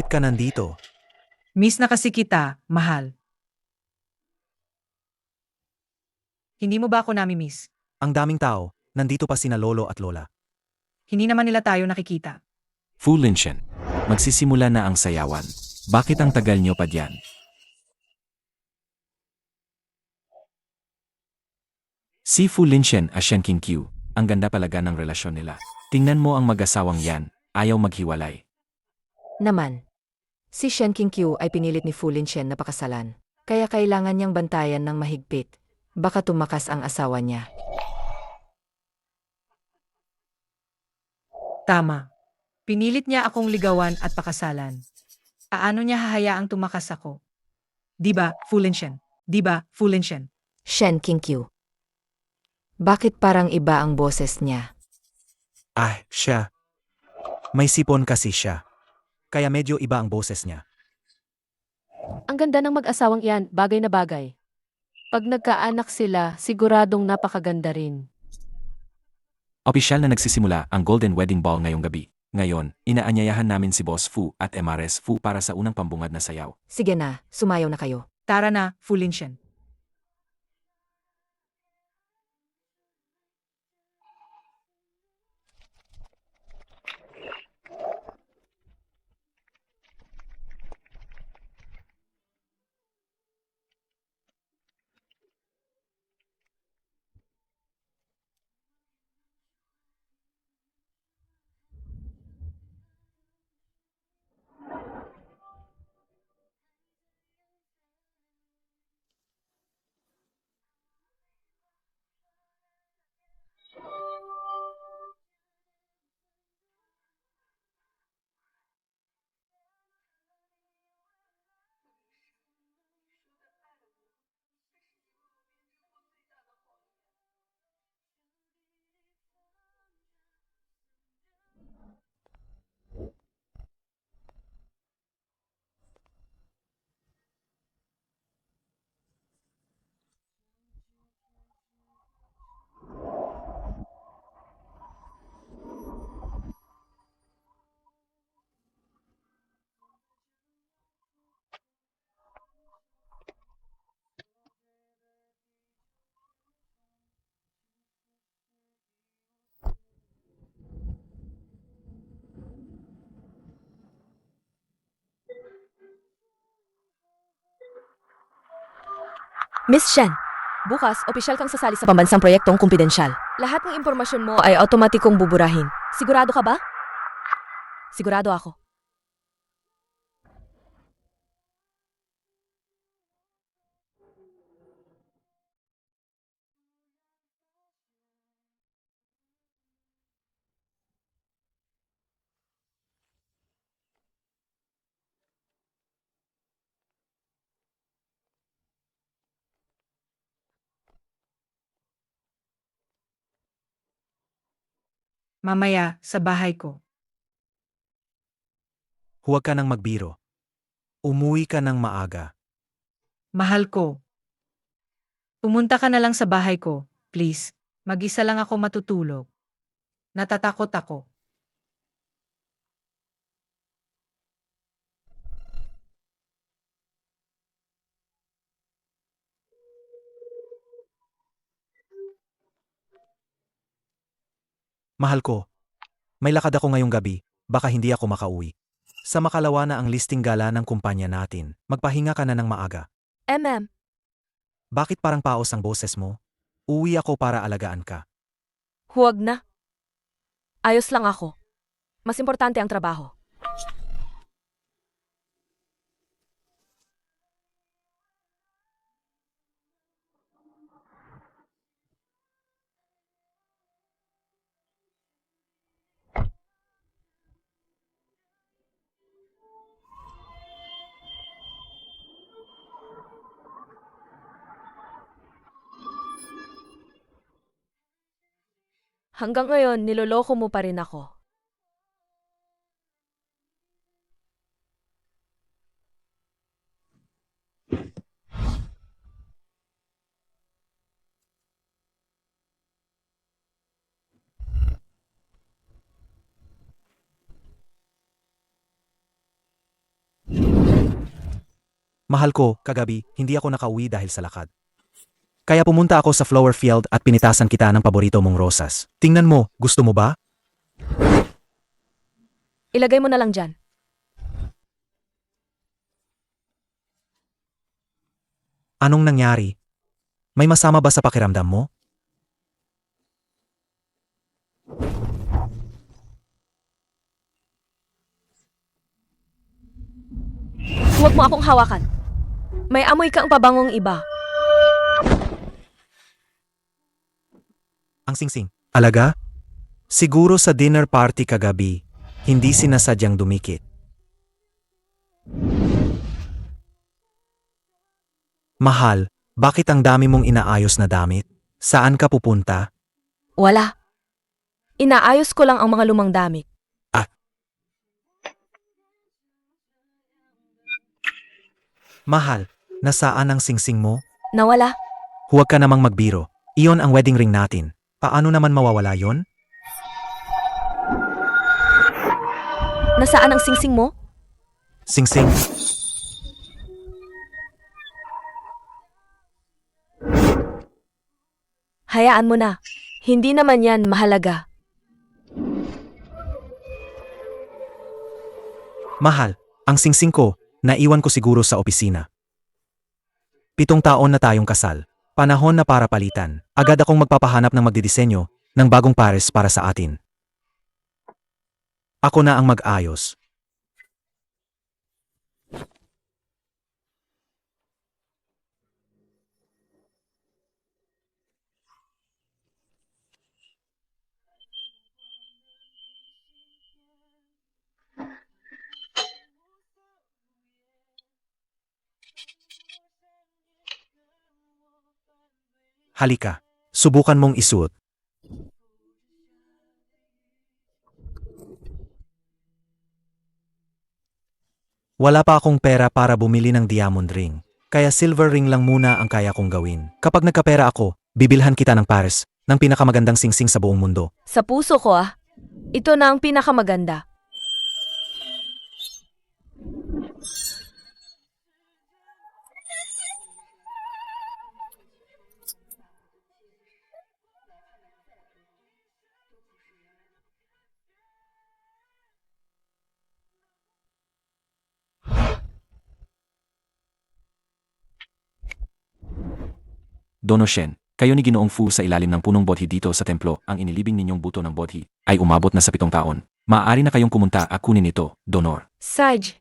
Bakit ka nandito? Miss na kasi kita, mahal. Hindi mo ba ako nami-miss? Ang daming tao, nandito pa sina lolo at lola. Hindi naman nila tayo nakikita. Fu Linshen. Magsisimula na ang sayawan. Bakit ang tagal nyo pa diyan? Si Fu Linshen at Shen Qingqiu, ang ganda palaga ng relasyon nila. Tingnan mo ang mag-asawang yan, ayaw maghiwalay. Naman. Si Shen Qingqiu ay pinilit ni Fu Linshen na pakasalan. Kaya kailangan niyang bantayan ng mahigpit. Baka tumakas ang asawa niya. Tama. Pinilit niya akong ligawan at pakasalan. Paano niya hahayaang tumakas ako? Di ba, Fulenshen? Di ba, Fulenshen? Shen Qingqiu. Bakit parang iba ang boses niya? Siya. May sipon kasi siya. Kaya medyo iba ang boses niya. Ang ganda ng mag-asawang iyan, bagay na bagay. Pag nagkaanak sila, siguradong napakaganda rin. Opisyal na nagsisimula ang Golden Wedding Ball ngayong gabi. Ngayon, inaanyayahan namin si Boss Fu at MRS Fu para sa unang pambungad na sayaw. Sige na, sumayaw na kayo. Tara na, Fulenshen. Miss Shen, bukas opisyal kang sasali sa pambansang proyektong kumpidensyal. Lahat ng impormasyon mo ay automatikong buburahin. Sigurado ka ba? Sigurado ako. Mamaya, sa bahay ko. Huwag ka nang magbiro. Umuwi ka ng maaga. Mahal ko. Pumunta ka na lang sa bahay ko, please. Mag-isa lang ako matutulog. Natatakot ako. Mahal ko. May lakad ako ngayong gabi, baka hindi ako makauwi. Sa makalawa na ang listing gala ng kumpanya natin, magpahinga ka na ng maaga. MM, Bakit parang paos ang boses mo? Uwi ako para alagaan ka. huwag na. Ayos lang ako. Mas importante ang trabaho. Hanggang ngayon, niloloko mo pa rin ako. Mahal ko, kagabi, hindi ako nakauwi dahil sa lakad. Kaya pumunta ako sa flower field at pinitasan kita ng paborito mong rosas. Tingnan mo, gusto mo ba? Ilagay mo na lang dyan. Anong nangyari? May masama ba sa pakiramdam mo? Huwag mo akong hawakan. May amoy kang pabangong iba. Ang singsing. Alaga? Siguro sa dinner party kagabi, hindi sinasadyang dumikit. Mahal, bakit ang dami mong inaayos na damit? Saan ka pupunta? Wala. Inaayos ko lang ang mga lumang damit. Mahal, nasaan ang singsing mo? Nawala. Huwag ka namang magbiro. Iyon ang wedding ring natin. Paano naman mawawala yon? Nasaan ang singsing mo? Singsing. Hayaan mo na. Hindi naman yan mahalaga. Mahal, ang singsing ko, naiwan ko siguro sa opisina. 7 taon na tayong kasal. Panahon na para palitan. Agad akong magpapahanap ng magdidisenyo ng bagong pares para sa atin. Ako na ang mag-ayos. Halika, subukan mong isuot. Wala pa akong pera para bumili ng diamond ring, kaya silver ring lang muna ang kaya kong gawin. Kapag nagkapera ako, bibilhan kita ng pares, ng pinakamagandang singsing sa buong mundo. Sa puso ko ito na ang pinakamaganda. Donoshen, kayo ni Ginoong Fu sa ilalim ng punong bodhi dito sa templo, ang inilibing ninyong buto ng bodhi ay umabot na sa 7 taon. Maaari na kayong kumunta at kunin ito, Donor. Saj,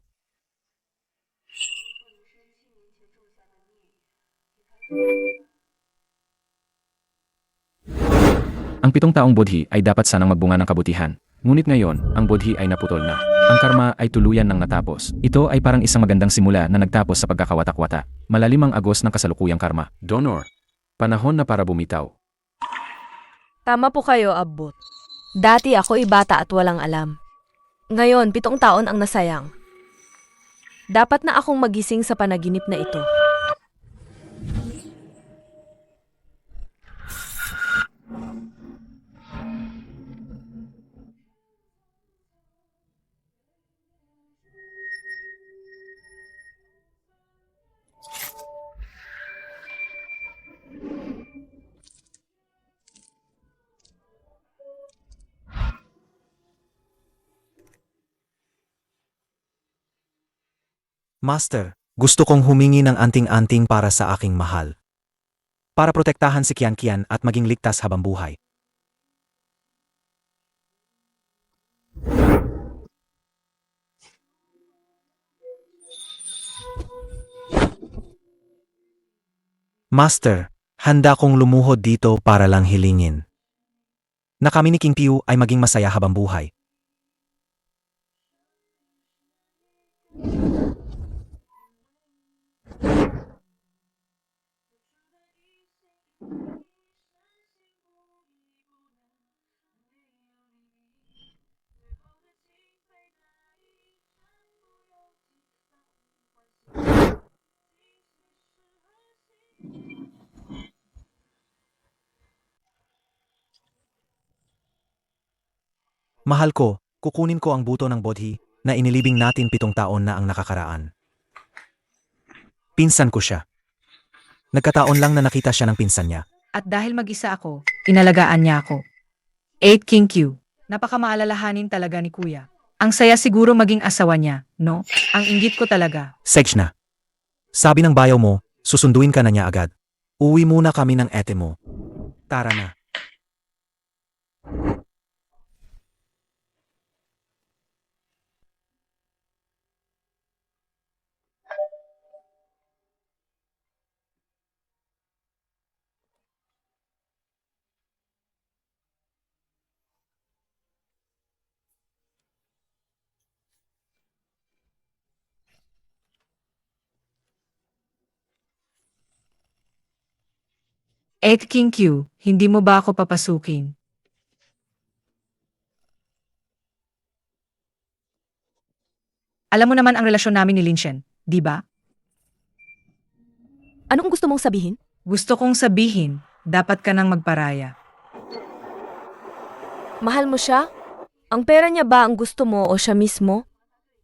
Ang 7 taong bodhi ay dapat sanang magbunga ng kabutihan. Ngunit ngayon, ang bodhi ay naputol na. Ang karma ay tuluyan ng natapos. Ito ay parang isang magandang simula na nagtapos sa pagkakawatak-wata. Malalim ang agos ng kasalukuyang karma. Donor, panahon na para bumitaw. tama po kayo, Abbot. Dati ako bata at walang alam. Ngayon, 7 taon ang nasayang. Dapat na akong magising sa panaginip na ito. Master, gusto kong humingi ng anting-anting para sa aking mahal. Para protektahan si Kian-Kian at maging ligtas habang buhay. Master, handa kong lumuhod dito para lang hilingin na kami ni King Piu ay maging masaya habang buhay. Mahal ko, kukunin ko ang buto ng bodhi na inilibing natin 7 taon na ang nakakaraan. Pinsan ko siya. Nagkataon lang na nakita siya ng pinsan niya. At dahil mag-isa ako, inalagaan niya ako. 8 King Q. Napakamaalalahanin talaga ni Kuya. Ang saya siguro maging asawa niya, no? Ang inggit ko talaga. Sex na. Sabi ng bayaw mo, susunduin ka na niya agad. Uwi muna kami ng ete mo. Tara na. Eight King Q, hindi mo ba ako papasukin? Alam mo naman ang relasyon namin ni Linshen, di ba? Anong gusto mong sabihin? Gusto kong sabihin, dapat ka nang magparaya. Mahal mo siya? Ang pera niya ba ang gusto mo o siya mismo?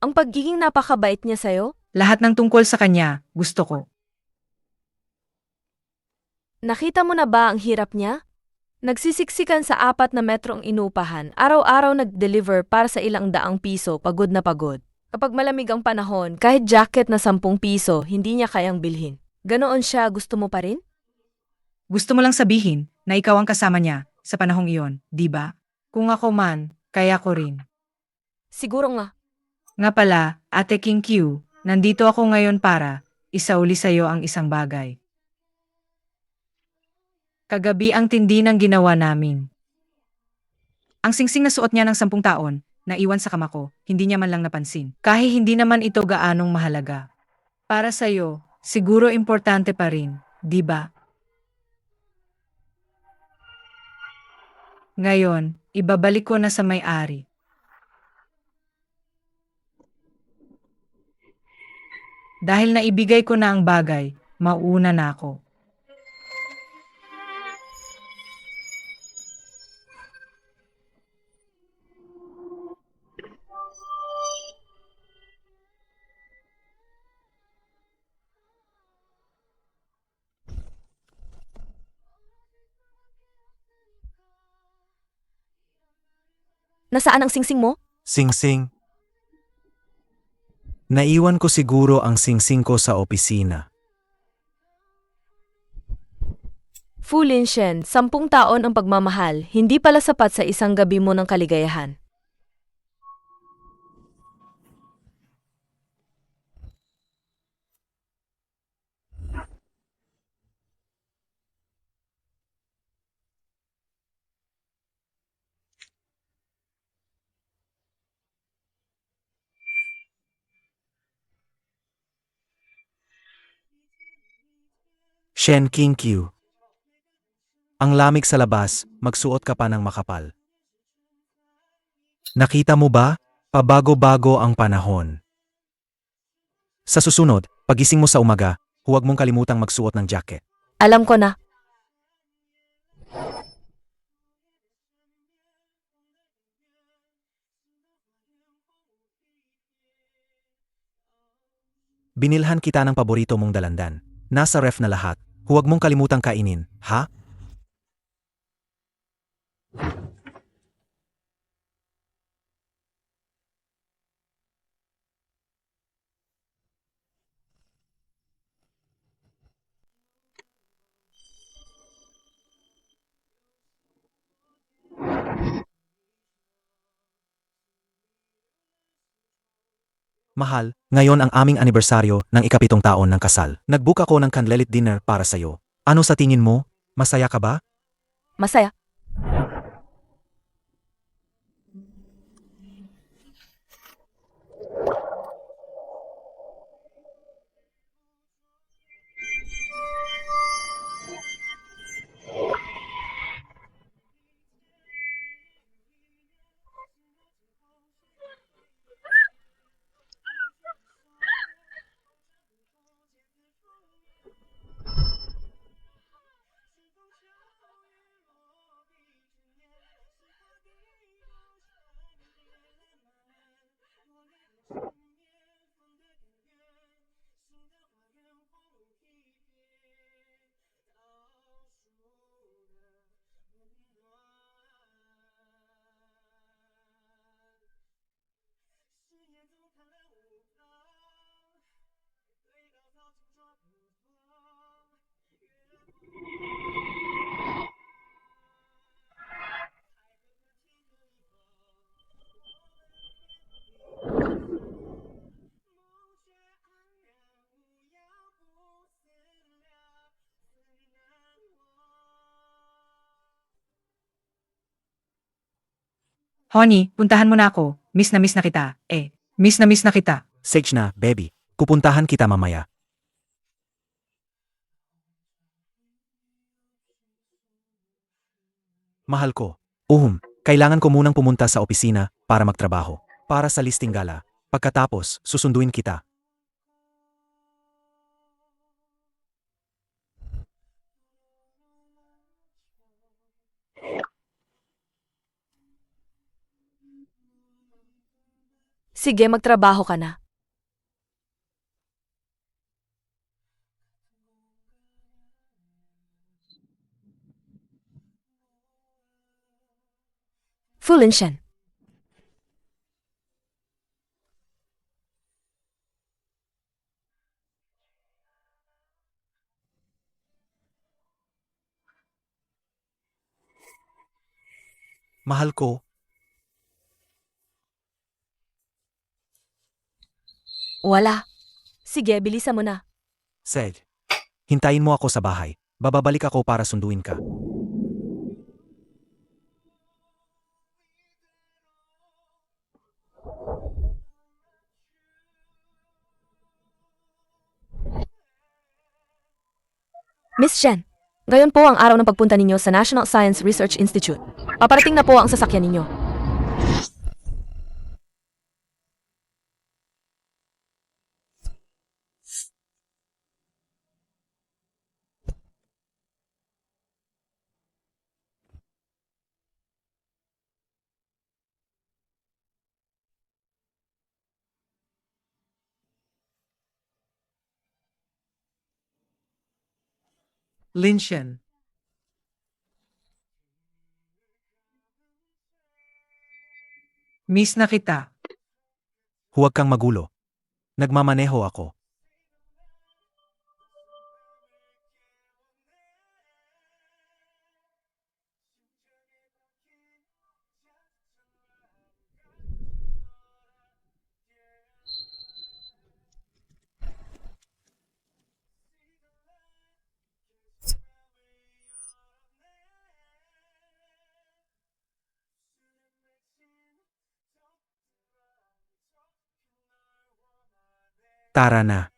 Ang pagiging napakabait niya sa'yo? Lahat ng tungkol sa kanya, gusto ko. Nakita mo na ba ang hirap niya? Nagsisiksikan sa 4 na metro ang inupahan, araw-araw nag-deliver para sa ilang daang piso, pagod na pagod. Kapag malamig ang panahon, kahit jacket na 10 piso, hindi niya kayang bilhin. Ganoon siya, gusto mo pa rin? Gusto mo lang sabihin na ikaw ang kasama niya sa panahong iyon, di ba? Kung ako man, kaya ko rin. Siguro nga. Nga pala, Ate King Q, nandito ako ngayon para isauli sa'yo ang isang bagay. Kagabi ang tindi ng ginawa namin. Ang singsing na suot niya ng 10 taon, naiwan sa kama ko, hindi niya man lang napansin. Kahit hindi naman ito gaanong mahalaga. Para sa'yo, siguro importante pa rin, di ba? Ngayon, ibabalik ko na sa may-ari. Dahil naibigay ko na ang bagay, mauna na ako. Nasaan ang singsing mo? Singsing. Naiwan ko siguro ang singsing ko sa opisina. Fu Linshen, 10 taon ang pagmamahal, hindi pala sapat sa isang gabi mo ng kaligayahan. Shen King Q. Ang lamig sa labas, magsuot ka pa ng makapal. Nakita mo ba? Pabago-bago ang panahon. Sa susunod, pagising mo sa umaga, huwag mong kalimutang magsuot ng jacket. Alam ko na. Binilhan kita ng paborito mong dalandan. Nasa ref na lahat. Huwag mong kalimutang kainin, ha? Mahal, ngayon ang aming anibersaryo ng ika-7 taon ng kasal. Nag-book ako ng candlelit dinner para sa'yo. Ano sa tingin mo? Masaya ka ba? Masaya. Honey, puntahan mo na ako. Miss na kita. Miss na kita. Sage na, baby. Kupuntahan kita mamaya. Mahal ko. Kailangan ko munang pumunta sa opisina para magtrabaho. Para sa listing gala. Pagkatapos, susunduin kita. Sige, magtrabaho ka na. Fulinshen. Mahal ko. Wala. Sige, bilisan mo na. Sage. Hintayin mo ako sa bahay. Bababalik ako para sunduin ka. Miss Shen, ngayon po ang araw ng pagpunta ninyo sa National Science Research Institute. Paparating na po ang sasakyan ninyo. Linshen. Miss na kita. Huwag kang magulo. Nagmamaneho ako. Tara na.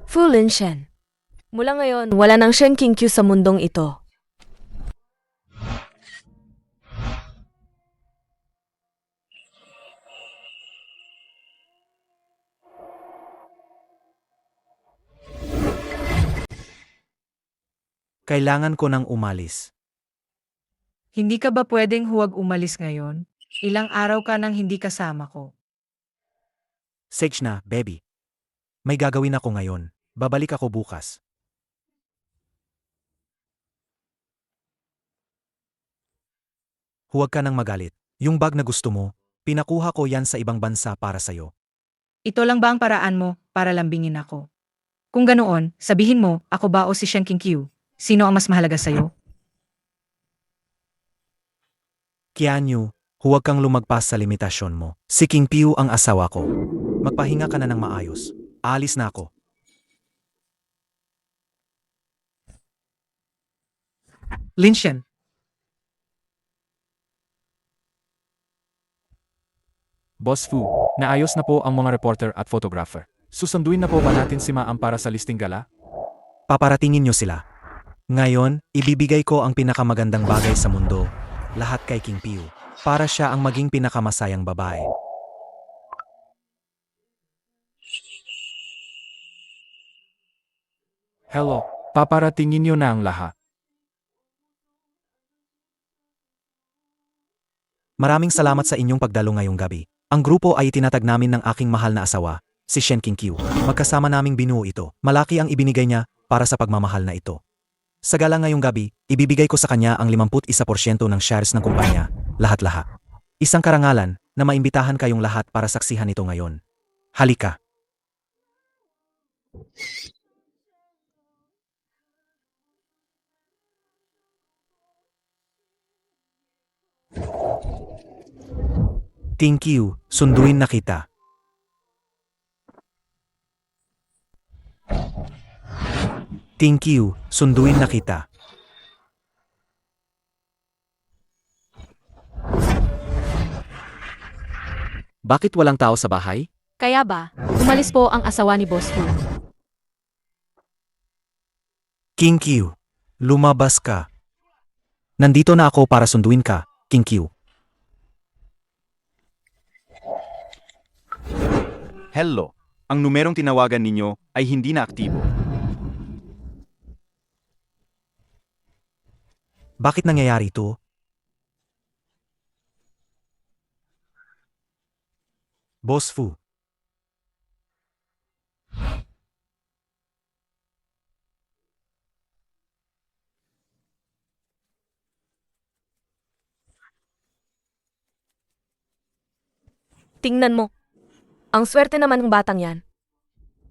Fulinshen. Mula ngayon, wala nang Shen King Q sa mundong ito. Kailangan ko nang umalis. Hindi ka ba pwedeng huwag umalis ngayon? Ilang araw ka nang hindi kasama ko. Sage na, baby. May gagawin ako ngayon. Babalik ako bukas. Huwag ka nang magalit. Yung bag na gusto mo, pinakuha ko yan sa ibang bansa para sa'yo. Ito lang ba ang paraan mo para lambingin ako? Kung ganoon, sabihin mo, ako ba o si Shen King Q? Sino ang mas mahalaga sa'yo? Kianyu, huwag kang lumagpas sa limitasyon mo. Si King Piu ang asawa ko. Magpahinga ka na ng maayos. Aalis na ako. Linshen. Boss Fu, naayos na po ang mga reporter at photographer. Susunduin na po ba natin si Maam para sa listing gala? Paparatingin niyo sila. Ngayon, ibibigay ko ang pinakamagandang bagay sa mundo. Lahat kay King Piu. Para siya ang maging pinakamasayang babae. Hello, paparatingin niyo na ang lahat. Maraming salamat sa inyong pagdalo ngayong gabi. Ang grupo ay itinatag namin ng aking mahal na asawa, si Shen King Q. Magkasama naming binuo ito. Malaki ang ibinigay niya para sa pagmamahal na ito. Sa gala ngayong gabi, ibibigay ko sa kanya ang 51% ng shares ng kumpanya. lahat-lahat. Isang karangalan na maimbitahan kayong lahat para saksihan ito ngayon. Halika. Thank you, sunduin na kita. Thank you, sunduin na kita. Bakit walang tao sa bahay? Kaya ba, umalis po ang asawa ni Boss Fu. King Q, lumabas ka. Nandito na ako para sunduin ka, King Q. Hello, ang numerong tinawagan ninyo ay hindi na aktibo. Bakit nangyayari ito? Boss Fu. Tingnan mo. Ang swerte naman ng batang yan.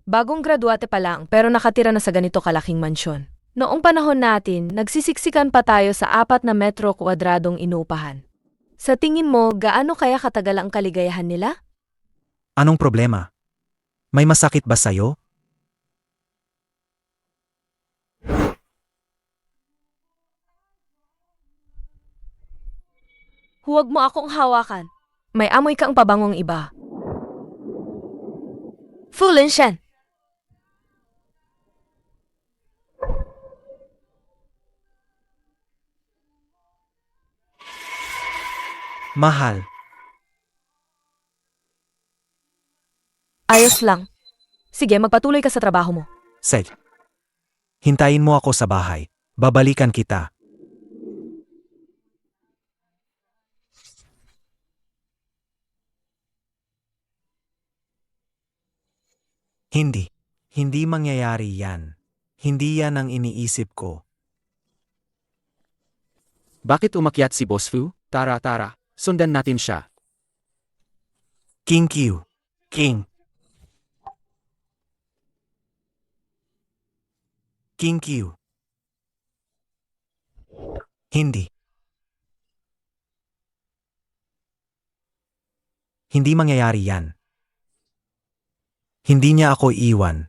Bagong graduate pa lang pero nakatira na sa ganito kalaking mansyon. Noong panahon natin, nagsisiksikan pa tayo sa 4 na metro kwadradong inuupahan. Sa tingin mo, gaano kaya katagal ang kaligayahan nila? Anong problema? May masakit ba sa'yo? Huwag mo akong hawakan. May amoy kang pabangong iba. Fu Linshan! Mahal. Ayos lang. Sige, magpatuloy ka sa trabaho mo. Seth. Hintayin mo ako sa bahay. Babalikan kita. Hindi. Hindi mangyayari yan. Hindi yan ang iniisip ko. Bakit umakyat si Boss Fu? Tara, sundan natin siya. King Q. King. King Q. Hindi. Hindi mangyayari yan. Hindi niya ako iwan.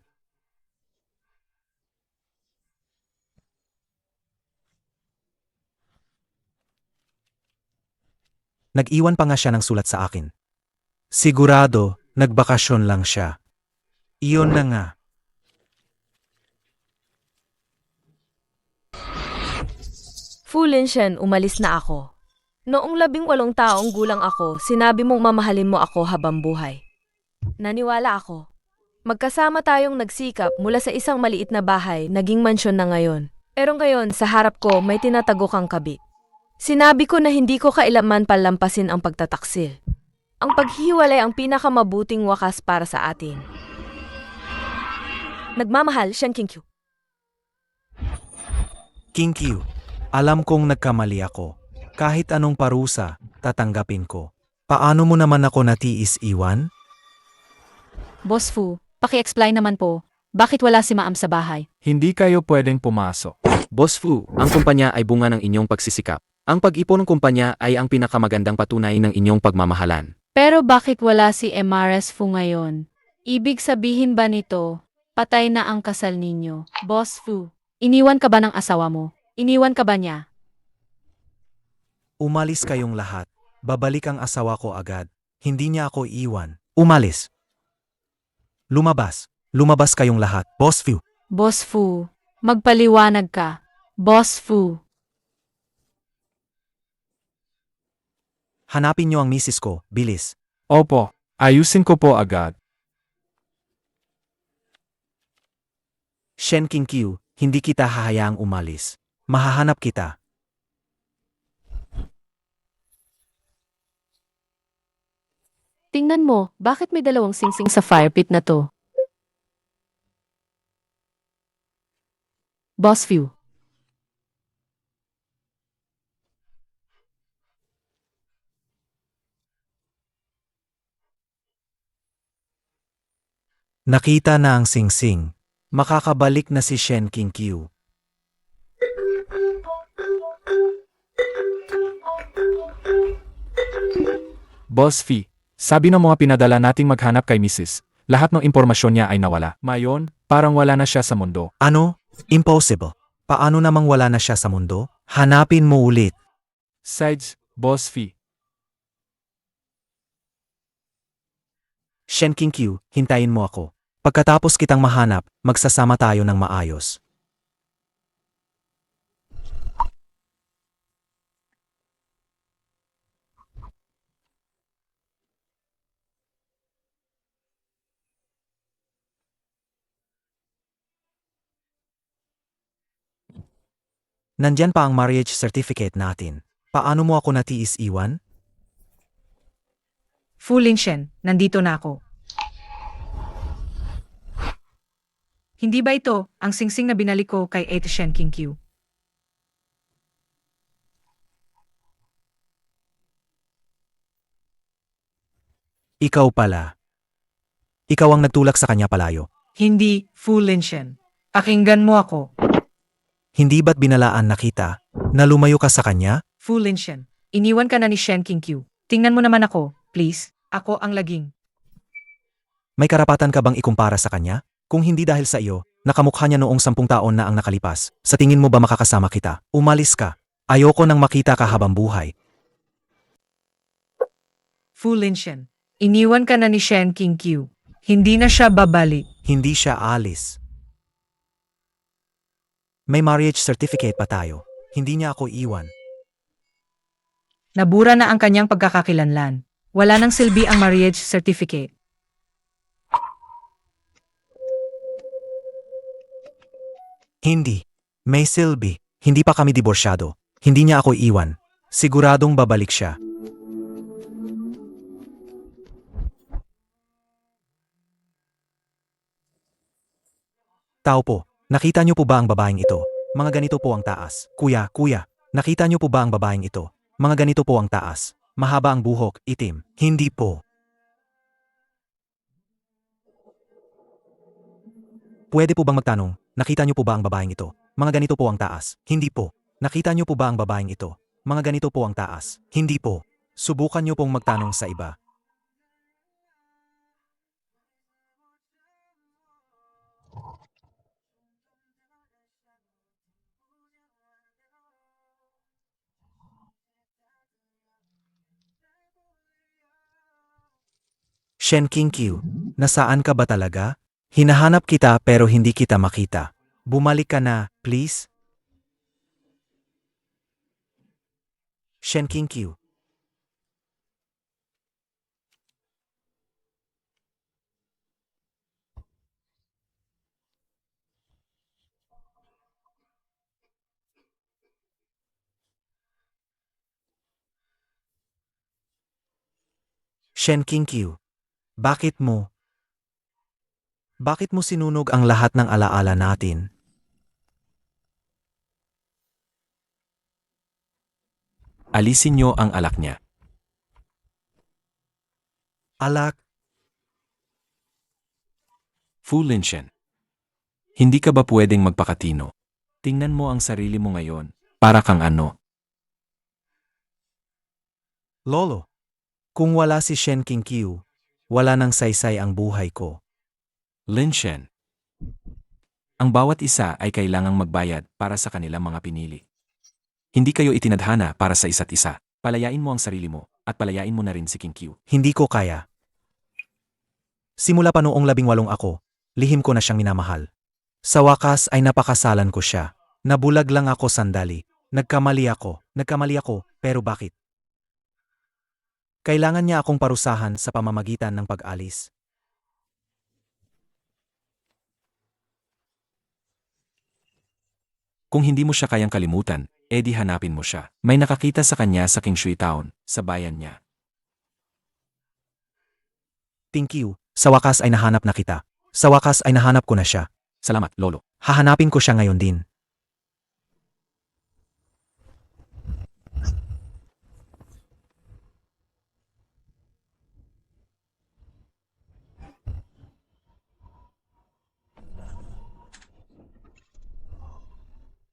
Nag-iwan pa nga siya ng sulat sa akin. Sigurado, nagbakasyon lang siya. Iyon na nga. Fu Linshan, umalis na ako. Noong 18 taong gulang ako, sinabi mong mamahalin mo ako habang buhay. Naniwala ako. Magkasama tayong nagsikap mula sa isang maliit na bahay, naging mansyon na ngayon. Pero ngayon, sa harap ko, may tinatago kang kabit. Sinabi ko na hindi ko kailanman palampasin ang pagtataksil. Ang paghiwalay ang pinakamabuting wakas para sa atin. Nagmamahal, Shen King Q. King Q, alam kong nagkamali ako. Kahit anong parusa, tatanggapin ko. Paano mo naman ako natiis iwan? Boss Fu, paki-explain naman po, bakit wala si Maam sa bahay? Hindi kayo pwedeng pumasok. Boss Fu, ang kumpanya ay bunga ng inyong pagsisikap. Ang pag-ipon ng kumpanya ay ang pinakamagandang patunay ng inyong pagmamahalan. Pero bakit wala si MRS Fu ngayon? Ibig sabihin ba nito, patay na ang kasal ninyo? Boss Fu, iniwan ka ba ng asawa mo? Iniwan ka ba niya? Umalis kayong lahat. Babalik ang asawa ko agad. Hindi niya ako iwan. Umalis. Lumabas. Lumabas kayong lahat. Boss Fu. Boss Fu, magpaliwanag ka. Boss Fu. Hanapin niyo ang misis ko. Bilis. Opo, ayusin ko po agad. Shen King Q, hindi kita hahayaang umalis. Mahahanap kita. Tingnan mo, bakit may dalawang singsing sa fire pit na to? Boss Fu. Nakita na ang singsing. Makakabalik na si Shen Qiu. Boss Fee, sabi ng mga pinadala nating maghanap kay Mrs. Lahat ng impormasyon niya ay nawala. Mayon, parang wala na siya sa mundo. Ano? Impossible. Paano namang wala na siya sa mundo? Hanapin mo ulit. Sides, Boss Fee. Shen Qiu, hintayin mo ako. Pagkatapos kitang mahanap, magsasama tayo ng maayos. Nandyan pa ang marriage certificate natin. Paano mo ako natiis iwan? Fu Linshen, nandito na ako. Hindi ba ito ang singsing na binalik ko kay Ate Shen Qiu? Ikaw pala. Ikaw ang nagtulak sa kanya palayo. Hindi, Fu Linshen. Pakinggan mo ako. Hindi ba't binalaan na kita na lumayo ka sa kanya? Fu Linshen, iniwan ka na ni Shen Qiu. Tingnan mo naman ako, please. Ako ang laging. May karapatan ka bang ikumpara sa kanya? Kung hindi dahil sa iyo, nakamukha niya noong 10 taon na ang nakalipas. Sa tingin mo ba makakasama kita? Umalis ka. Ayoko nang makita ka habang buhay. Fu Linshen, iniwan ka na ni Shen Qiu. Hindi na siya babalik. Hindi siya alis. May marriage certificate pa tayo. Hindi niya ako iwan. Nabura na ang kanyang pagkakakilanlan. Wala nang silbi ang marriage certificate. Hindi. May silbi. Hindi pa kami diborsyado. Hindi niya ako iwan. Siguradong babalik siya. Tao po, nakita niyo po ba ang babaeng ito? Mga ganito po ang taas. Kuya, nakita niyo po ba ang babaeng ito? Mga ganito po ang taas. Mahaba ang buhok, itim. Hindi po. Pwede po bang magtanong, nakita niyo po ba ang babaeng ito? Mga ganito po ang taas. Hindi po. Nakita niyo po ba ang babaeng ito? Mga ganito po ang taas. Hindi po. Subukan niyo pong magtanong sa iba. Shen Qiu, nasaan ka ba talaga? Hinahanap kita pero hindi kita makita. Bumalik ka na, please. Shen Qiu. Shen Qiu. Bakit mo? Bakit mo sinunog ang lahat ng alaala natin? Alisin niyo ang alak niya. Alak, Fu Linshen. Hindi ka ba pwedeng magpakatino? Tingnan mo ang sarili mo ngayon. Para kang ano? Lolo. Kung wala si Shen Qiu, wala nang saysay ang buhay ko. Linshen. Ang bawat isa ay kailangang magbayad para sa kanilang mga pinili. Hindi kayo itinadhana para sa isa't isa. Palayain mo ang sarili mo at palayain mo na rin si Qiu. Hindi ko kaya. Simula pa noong 18 ako, lihim ko na siyang minamahal. Sa wakas ay napakasalan ko siya. Nabulag lang ako sandali. Nagkamali ako, pero bakit? Kailangan niya akong parusahan sa pamamagitan ng pag-alis. Kung hindi mo siya kayang kalimutan, edi hanapin mo siya. May nakakita sa kanya sa Qingshui Town, sa bayan niya. Qiu, sa wakas ay nahanap na kita. Sa wakas ay nahanap ko na siya. Salamat, Lolo. Hahanapin ko siya ngayon din.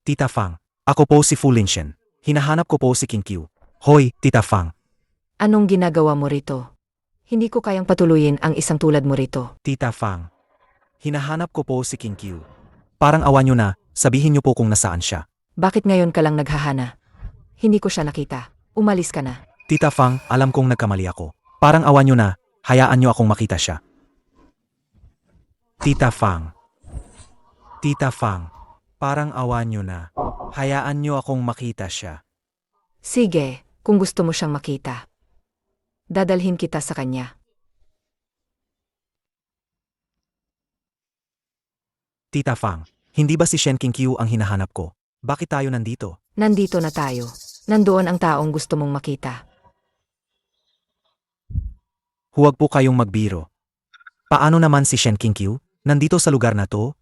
Tita Fang, ako po si Fu Linshen. Hinahanap ko po si King Qiu. Hoy, Tita Fang. Anong ginagawa mo rito? Hindi ko kayang patuloyin ang isang tulad mo rito. Tita Fang. Hinahanap ko po si King Qiu. Parang awan nyo na, sabihin nyo po kung nasaan siya. Bakit ngayon ka lang naghahana? Hindi ko siya nakita. Umalis ka na. Tita Fang, alam kong nagkamali ako. Parang awan nyo na, hayaan nyo akong makita siya. Tita Fang. Tita Fang, parang awan nyo na. Hayaan nyo akong makita siya. Sige, kung gusto mo siyang makita. Dadalhin kita sa kanya. Tita Fang, hindi ba si Shen King Qiu ang hinahanap ko? Bakit tayo nandito? Nandito na tayo. Nandoon ang taong gusto mong makita. Huwag po kayong magbiro. Paano naman si Shen King Qiu? Nandito sa lugar na to?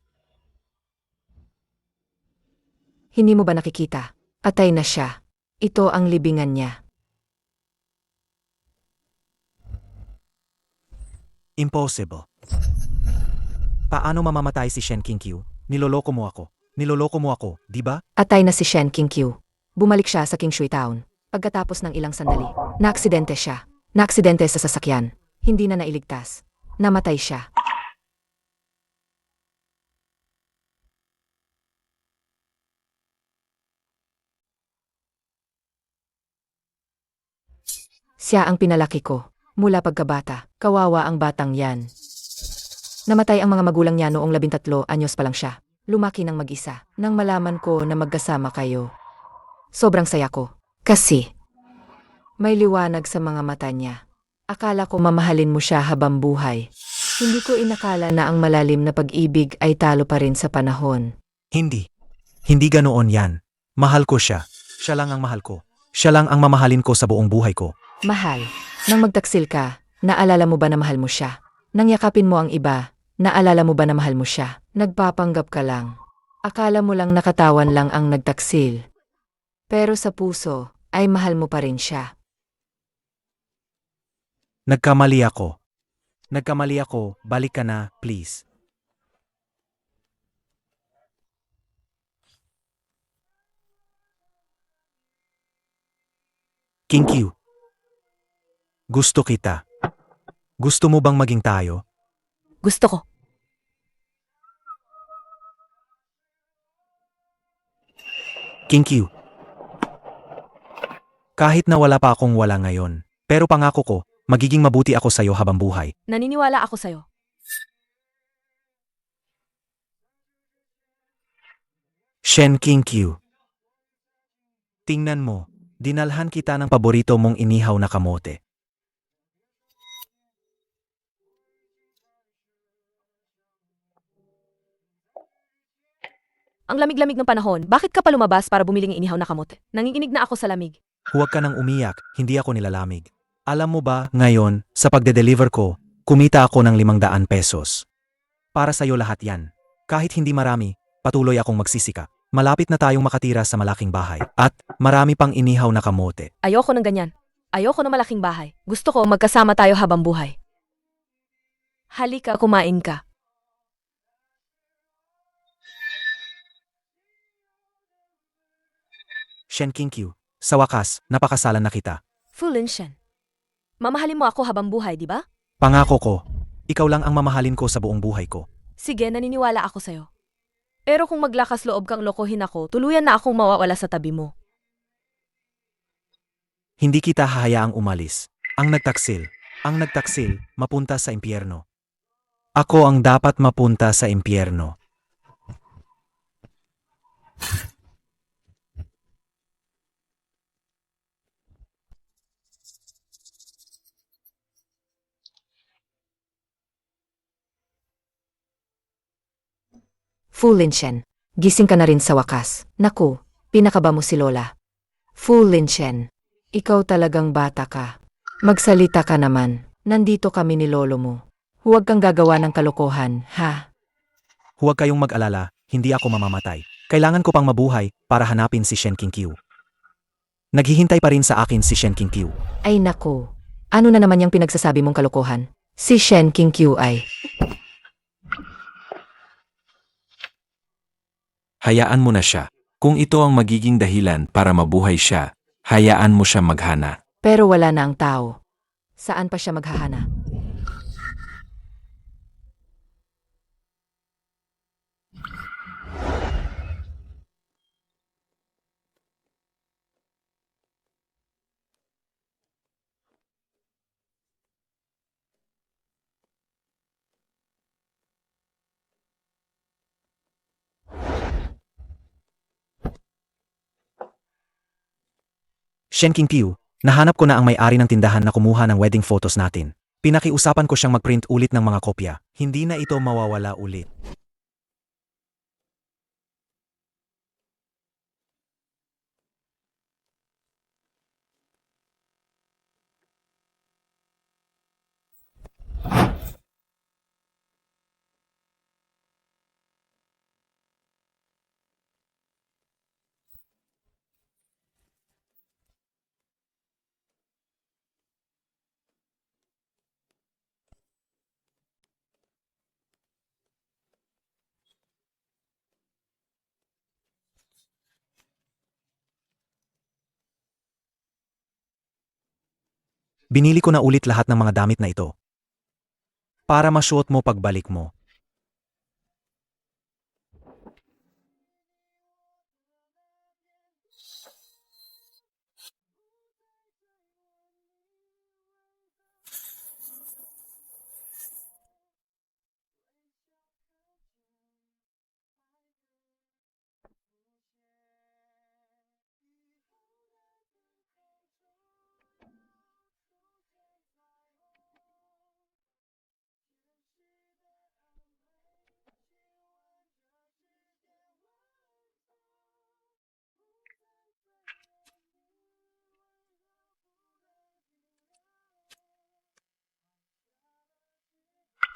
Hindi mo ba nakikita? Patay na siya. Ito ang libingan niya. Impossible. Paano mamamatay si Shen King Qiu? Niloloko mo ako. Niloloko mo ako, di ba? Atay na si Shen King Qiu. Bumalik siya sa King Shui Town. Pagkatapos ng ilang sandali, naaksidente siya. Naaksidente sa sasakyan. Hindi na nailigtas. Namatay siya. Siya ang pinalaki ko. Mula pagkabata, kawawa ang batang yan. Namatay ang mga magulang niya noong 13 anyos pa lang siya. Lumaki ng mag-isa. Nang malaman ko na magkasama kayo. Sobrang saya ko. Kasi, may liwanag sa mga mata niya. Akala ko mamahalin mo siya habang buhay. Hindi ko inakala na ang malalim na pag-ibig ay talo pa rin sa panahon. Hindi. Hindi ganoon yan. Mahal ko siya. Siya lang ang mahal ko. Siya lang ang mamahalin ko sa buong buhay ko. Mahal, nang magtaksil ka, naalala mo ba na mahal mo siya? Nang yakapin mo ang iba, naalala mo ba na mahal mo siya? Nagpapanggap ka lang. Akala mo lang nakatawan lang ang nagtaksil. Pero sa puso, ay mahal mo pa rin siya. Nagkamali ako. Nagkamali ako. Balik ka na, please. King Qiu. Gusto kita. Gusto mo bang maging tayo? Gusto ko. King Qiu. Kahit na wala pa akong wala ngayon, pero pangako ko, magiging mabuti ako sa'yo habang buhay. Naniniwala ako sa'yo. Shen King Qiu. Tingnan mo, dinalhan kita ng paborito mong inihaw na kamote. Ang lamig-lamig ng panahon, bakit ka pa lumabas para bumili ng inihaw na kamote? Nanginginig na ako sa lamig. Huwag ka nang umiyak, hindi ako nilalamig. Alam mo ba, ngayon, sa pagde-deliver ko, kumita ako ng 500 pesos. Para sa'yo lahat yan. Kahit hindi marami, patuloy akong magsisikap. Malapit na tayong makatira sa malaking bahay. At marami pang inihaw na kamote. Ayoko ng ganyan. Ayoko ng malaking bahay. Gusto ko magkasama tayo habang buhay. Halika, kumain ka. Shen King Qiu, sa wakas, napakasalan na kita. Fu Linshen. Mamahalin mo ako habang buhay, di ba? Pangako ko, ikaw lang ang mamahalin ko sa buong buhay ko. Sige, naniniwala ako sa'yo. Pero kung maglakas loob kang lokohin ako, tuluyan na akong mawawala sa tabi mo. Hindi kita hahayaang umalis. Ang nagtaksil, mapunta sa impyerno. Ako ang dapat mapunta sa impyerno. Fu Linshen, gising ka na rin sa wakas. Naku, pinakaba mo si Lola. Fu Linshen, ikaw talagang bata ka. Magsalita ka naman. Nandito kami ni lolo mo. Huwag kang gagawa ng kalokohan, ha? Huwag kayong mag-alala, hindi ako mamamatay. Kailangan ko pang mabuhay para hanapin si Shen King Qiu. Naghihintay pa rin sa akin si Shen King Qiu. Ay naku, ano na naman yung pinagsasabi mong kalokohan? Si Shen King Qiu ay... Hayaan mo na siya. Kung ito ang magiging dahilan para mabuhay siya, hayaan mo siya maghana. Pero wala na ang tao. Saan pa siya maghahana? Shen Qingqiu, nahanap ko na ang may-ari ng tindahan na kumuha ng wedding photos natin. Pinakiusapan ko siyang mag-print ulit ng mga kopya. Hindi na ito mawawala ulit. Binili ko na ulit lahat ng mga damit na ito. Para masuot mo pagbalik mo.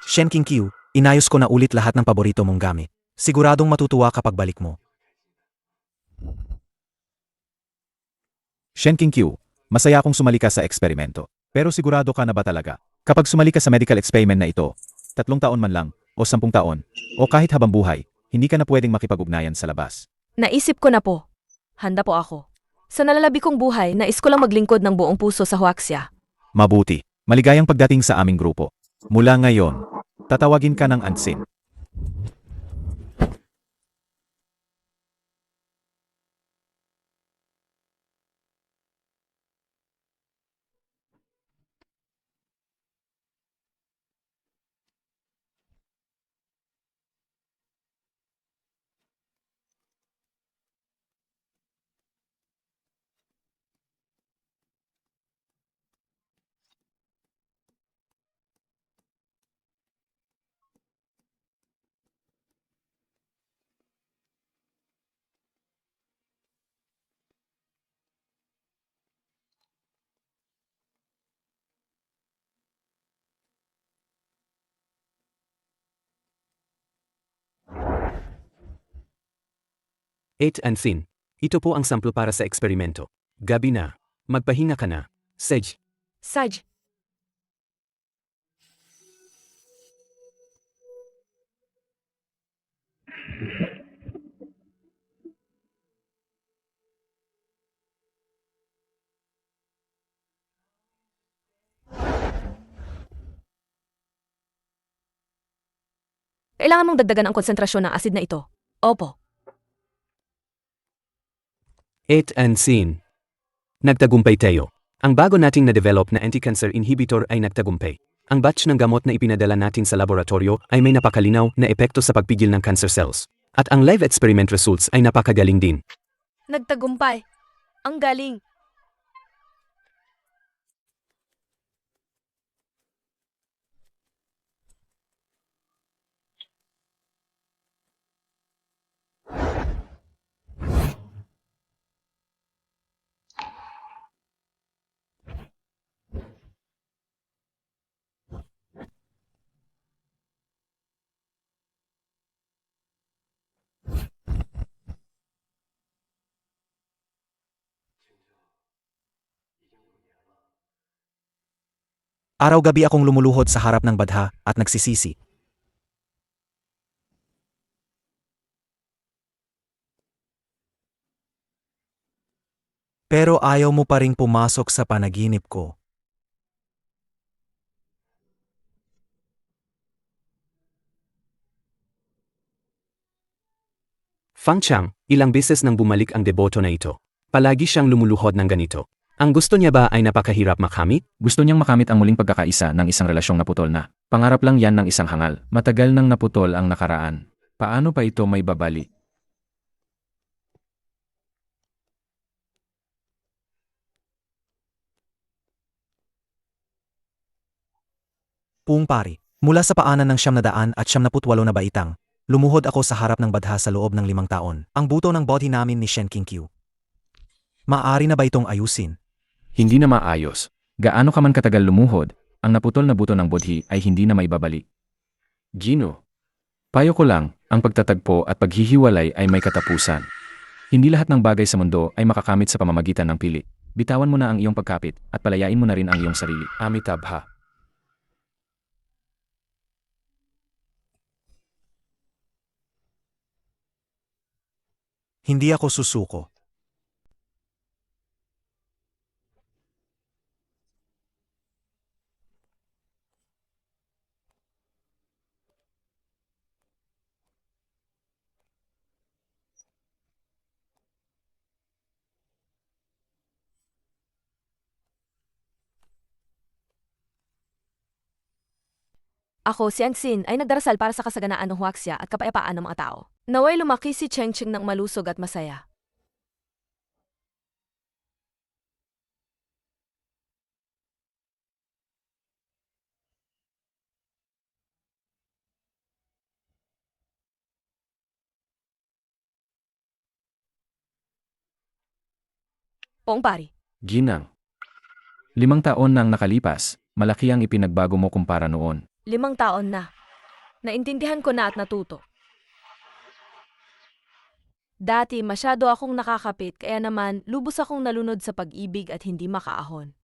Shen Qingqiu, inayos ko na ulit lahat ng paborito mong gamit. Siguradong matutuwa kapag balik mo. Shen Qingqiu, masaya akong sumali ka sa eksperimento. Pero sigurado ka na ba talaga? Kapag sumali ka sa medical experiment na ito, 3 taon man lang, o 10 taon, o kahit habang buhay, hindi ka na pwedeng makipag-ugnayan sa labas. Naisip ko na po. Handa po ako. Sa nalalabi kong buhay, nais ko lang maglingkod ng buong puso sa Huaxia. Mabuti. Maligayang pagdating sa aming grupo. Mula ngayon, tatawagin ka ng Ansin. Eight and Thin. Ito po ang sample para sa eksperimento. Gabi na. Magpahinga ka na. Sej. Saj, kailangan mong dagdagan ang konsentrasyon ng asid na ito. Opo. Eight and Thin. Nagtagumpay tayo. Ang bago nating na-develop na anti-cancer inhibitor ay nagtagumpay. Ang batch ng gamot na ipinadala natin sa laboratorio ay may napakalinaw na epekto sa pagpigil ng cancer cells. At ang live experiment results ay napakagaling din. Nagtagumpay. Ang galing. Araw-gabi akong lumuluhod sa harap ng badha at nagsisisi. Pero ayaw mo pa ring pumasok sa panaginip ko. Fang Chang, ilang beses nang bumalik ang deboto na ito. Palagi siyang lumuluhod ng ganito. Ang gusto niya ba ay napakahirap makamit? Gusto niyang makamit ang muling pagkakaisa ng isang relasyong naputol na. Pangarap lang yan ng isang hangal. Matagal nang naputol ang nakaraan. Paano pa ito may babali? Puong pari, mula sa paanan ng 900 at 78 na baitang, lumuhod ako sa harap ng badha sa loob ng 5 taon. Ang buto ng bodhi namin ni Shen King Qiu. Maaari na ba itong ayusin? Hindi na maayos. Gaano ka man katagal lumuhod, ang naputol na buto ng bodhi ay hindi na maibabalik. Gino. Payo ko lang, ang pagtatagpo at paghihiwalay ay may katapusan. Hindi lahat ng bagay sa mundo ay makakamit sa pamamagitan ng pili. Bitawan mo na ang iyong pagkapit at palayain mo na rin ang iyong sarili. Amitabha. Hindi ako susuko. Ako, si Angsin, ay nagdarasal para sa kasaganaan ng huwaksya at kapayapaan ng mga tao. Naway lumaki si Cheng Cheng ng malusog at masaya. Poong pari, Ginang. 5 taon nang nakalipas, malaki ang ipinagbago mo kumpara noon. 5 taon na. Naintindihan ko na at natuto. Dati masyado akong nakakapit kaya naman lubos akong nalunod sa pag-ibig at hindi makaahon.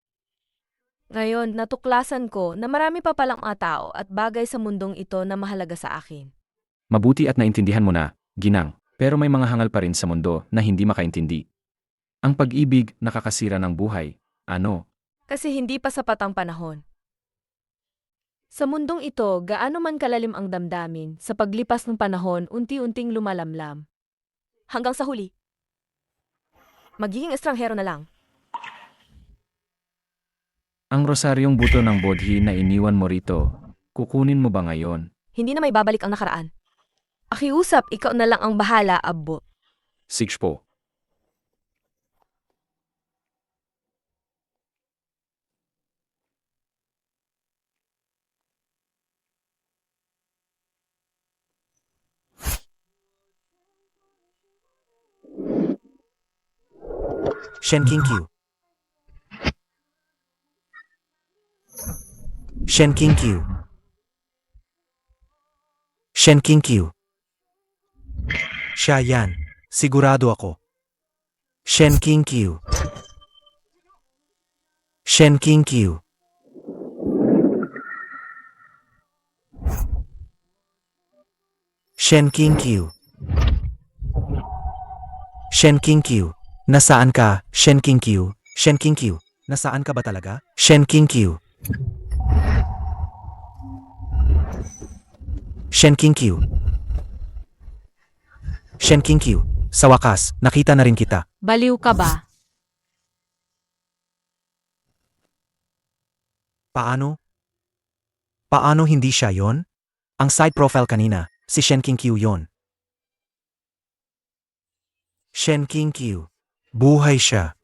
Ngayon, natuklasan ko na marami pa palang mga tao at bagay sa mundong ito na mahalaga sa akin. Mabuti at naintindihan mo na, Ginang, pero may mga hangal pa rin sa mundo na hindi makaintindi. Ang pag-ibig nakakasira ng buhay. Ano? Kasi hindi pa sapat ang panahon. Sa mundong ito, gaano man kalalim ang damdamin, sa paglipas ng panahon, unti-unting lumalamlam. Hanggang sa huli. Magiging estranghero na lang. Ang rosaryong buto ng bodhi na iniwan mo rito, kukunin mo ba ngayon? Hindi na may babalik ang nakaraan. Akiusap, ikaw na lang ang bahala, Abbo. Sigpo. Shen King Qiu. Shen King Qiu. Shen King Qiu. Siya yan. Sigurado ako. Shen King Qiu. Shen King Qiu. Shen King Qiu. Shen King Qiu. Nasaan ka, Shen King Qiu? Shen King Qiu, nasaan ka ba talaga? Shen King Qiu. Shen King Qiu. Shen King Qiu, sa wakas, nakita na rin kita. Baliw ka ba? Paano? Paano hindi siya yon? Ang side profile kanina, si Shen King Qiu yon. Shen King Qiu. Buhay siya.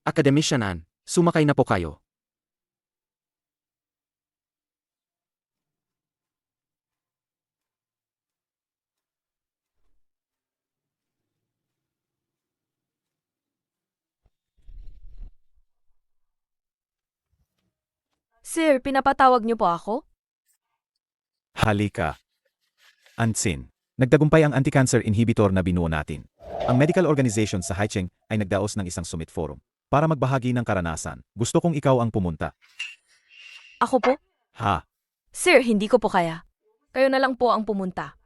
Akademisyanan, sumakay na po kayo. Sir, pinapatawag niyo po ako? Halika. Ansin. Nagtagumpay ang anti-cancer inhibitor na binuo natin. Ang medical organization sa Haicheng ay nagdaos ng isang summit forum para magbahagi ng karanasan. Gusto kong ikaw ang pumunta. Ako po? Ha, Sir, hindi ko po kaya. Kayo na lang po ang pumunta.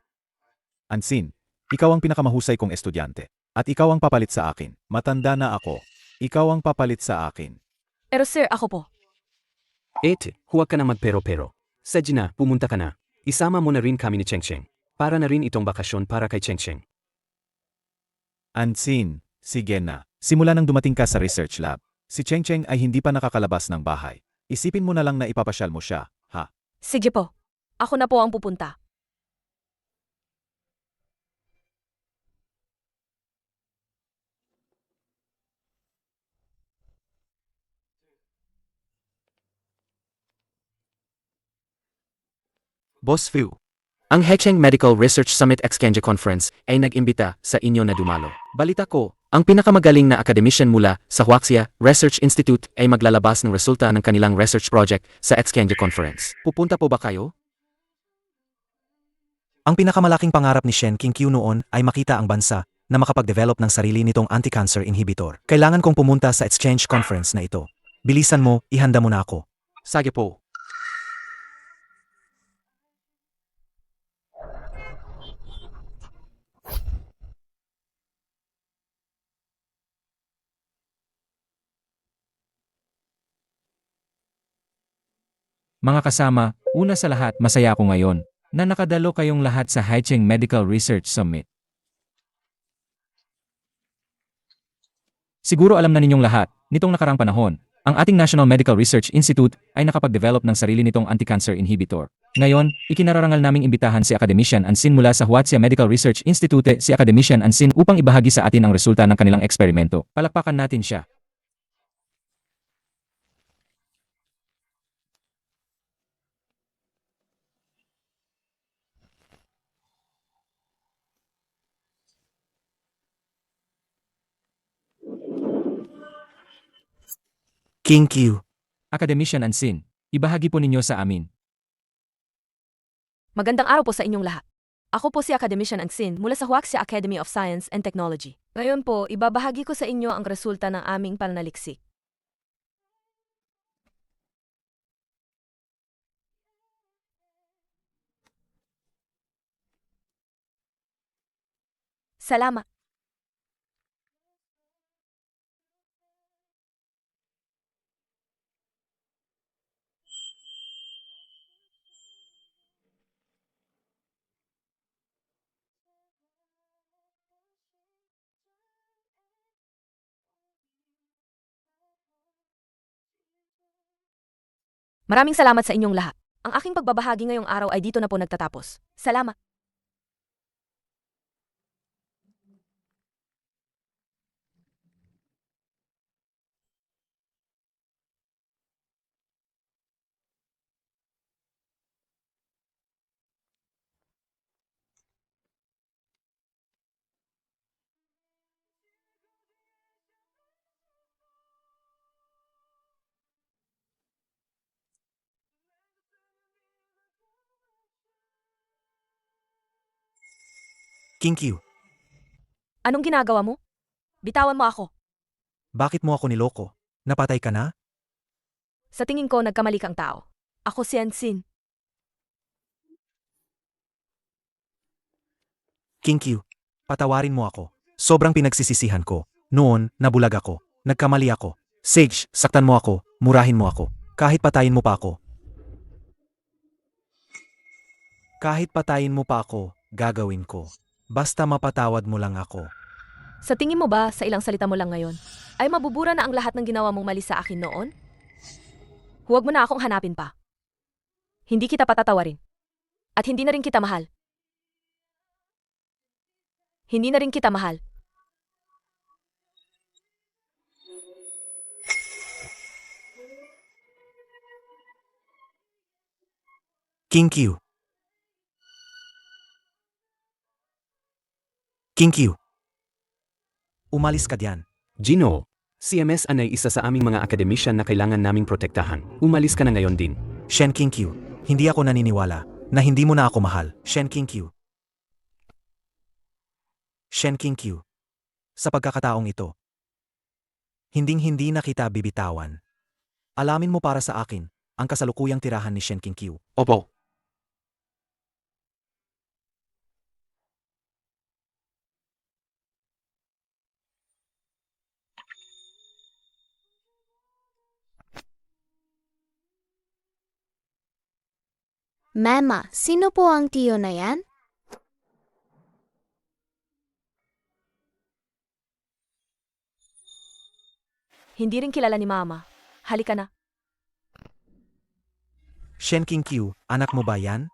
Ansin, ikaw ang pinakamahusay kong estudyante. At ikaw ang papalit sa akin. Matanda na ako. Ikaw ang papalit sa akin. Pero sir, ako po. Huwag ka na magpero-pero. Sadya na, pumunta ka na. Isama mo na rin kami ni Chengcheng. Para na rin itong bakasyon para kay Chengcheng. Ansin, sige na. Simula nang dumating ka sa research lab, si Chengcheng ay hindi pa nakakalabas ng bahay. Isipin mo na lang na ipapasyal mo siya, ha? Sige po. Ako na po ang pupunta. Boss Fu. Ang Hecheng Medical Research Summit Exchange Conference ay nag-imbita sa inyo na dumalo. Balita ko, ang pinakamagaling na academician mula sa Huaxia Research Institute ay maglalabas ng resulta ng kanilang research project sa Exchange Conference. Pupunta po ba kayo? Ang pinakamalaking pangarap ni Shen Qingqiu noon ay makita ang bansa na makapag-develop ng sarili nitong anti-cancer inhibitor. Kailangan kong pumunta sa exchange conference na ito. Bilisan mo, ihanda mo na ako. Sige po. Mga kasama, una sa lahat masaya ako ngayon na nakadalo kayong lahat sa Haicheng Medical Research Summit. Siguro alam na ninyong lahat, nitong nakarang panahon, ang ating National Medical Research Institute ay nakapag-develop ng sarili nitong anti-cancer inhibitor. Ngayon, ikinararangal naming imbitahan si Academician Ansin mula sa Huaxia Medical Research Institute, si Academician Ansin upang ibahagi sa atin ang resulta ng kanilang eksperimento. Palakpakan natin siya. Qingqiu. Academician Ansin, ibahagi po ninyo sa amin. Magandang araw po sa inyong lahat. Ako po si Academician Ansin mula sa Huaxia Academy of Science and Technology. Ngayon po, ibabahagi ko sa inyo ang resulta ng aming pananaliksik. Salamat. Maraming salamat sa inyong lahat. Ang aking pagbabahagi ngayong araw ay dito na po nagtatapos. Salamat. Qingqiu, Anong ginagawa mo? Bitawan mo ako. bakit mo ako niloko? Napatay ka na? Sa tingin ko, nagkamali kang tao. Ako si Ansin. Qingqiu, patawarin mo ako. Sobrang pinagsisisihan ko. Noon, nabulag ako. Nagkamali ako. Sage, saktan mo ako, murahin mo ako. Kahit patayin mo pa ako. Kahit patayin mo pa ako, gagawin ko. Basta mapatawad mo lang ako. Sa tingin mo ba, sa ilang salita mo lang ngayon, ay mabubura na ang lahat ng ginawa mong mali sa akin noon? Huwag mo na akong hanapin pa. Hindi kita patatawarin. At hindi na rin kita mahal. Hindi na rin kita mahal. Qingqiu. Qingqiu. Umalis ka diyan. Gino, CMS ay isa sa aming mga academician na kailangan naming protektahan. Umalis ka na ngayon din. Shen Qingqiu, hindi ako naniniwala na hindi mo na ako mahal. Shen Qingqiu. Shen Qinkyu. Sa pagkakataong ito, hinding-hindi na kita bibitawan. Alamin mo para sa akin, ang kasalukuyang tirahan ni Shen Qinkyu. Opo. Mama, sino po ang tiyo na yan? Hindi rin kilala ni Mama. Halika na. Shen Qinkyu, anak mo ba yan?